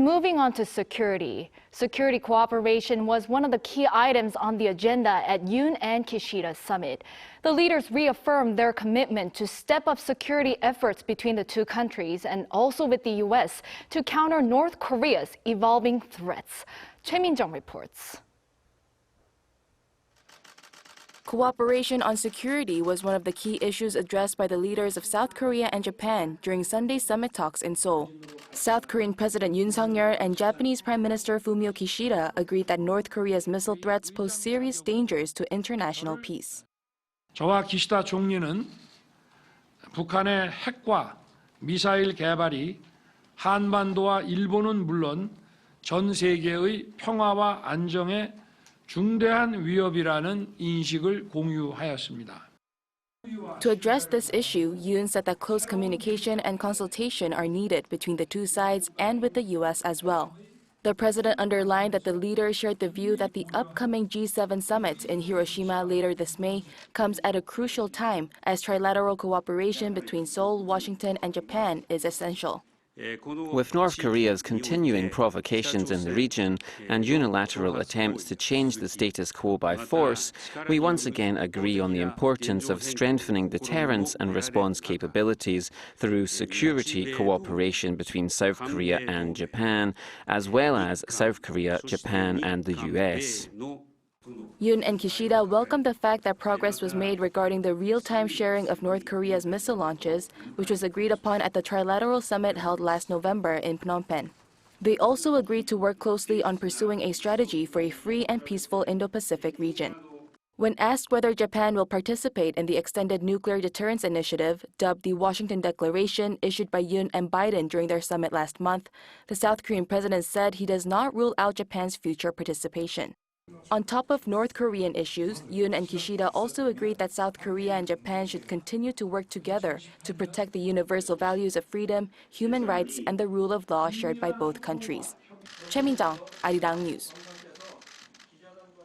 moving on to security. Security cooperation was one of the key items on the agenda at Yoon and Kishida summit. The leaders reaffirmed their commitment to step up security efforts between the two countries and also with the U.S. to counter North Korea's evolving threats. Choi Min-jung reports. Cooperation on security was one of the key issues addressed by the leaders of South Korea and Japan during Sunday's summit talks in Seoul. South Korean President Yoon and Japanese Prime Minister Fumio Kishida agreed that North Korea's missile threats pose serious dangers to international peace. 저와 기시다 총리는 북한의 핵과 미사일 개발이 한반도와 일본은 물론 전 세계의 평화와 안정에 중대한 위협이라는 인식을 공유하였습니다. To address this issue, Yoon said that close communication and consultation are needed between the two sides and with the U.S. as well. The president underlined that the leaders shared the view that the upcoming G7 summit in Hiroshima later this May comes at a crucial time as trilateral cooperation between Seoul, Washington, and Japan is essential. With North Korea's continuing provocations in the region and unilateral attempts to change the status quo by force, we once again agree on the importance of strengthening deterrence and response capabilities through security cooperation between South Korea and Japan, as well as South Korea, Japan, and the US. Yoon and Kishida welcomed the fact that progress was made regarding the real-time sharing of North Korea's missile launches, which was agreed upon at the trilateral summit held last November in Phnom Penh. They also agreed to work closely on pursuing a strategy for a free and peaceful Indo-Pacific region. When asked whether Japan will participate in the Extended Nuclear Deterrence Initiative, dubbed the Washington Declaration, issued by Yoon and Biden during their summit last month, the South Korean president said he does not rule out Japan's future participation. On top of North Korean issues, Yoon and Kishida also agreed that South Korea and Japan should continue to work together to protect the universal values of freedom, human rights, and the rule of law shared by both countries. Choi Min-jung, Arirang News.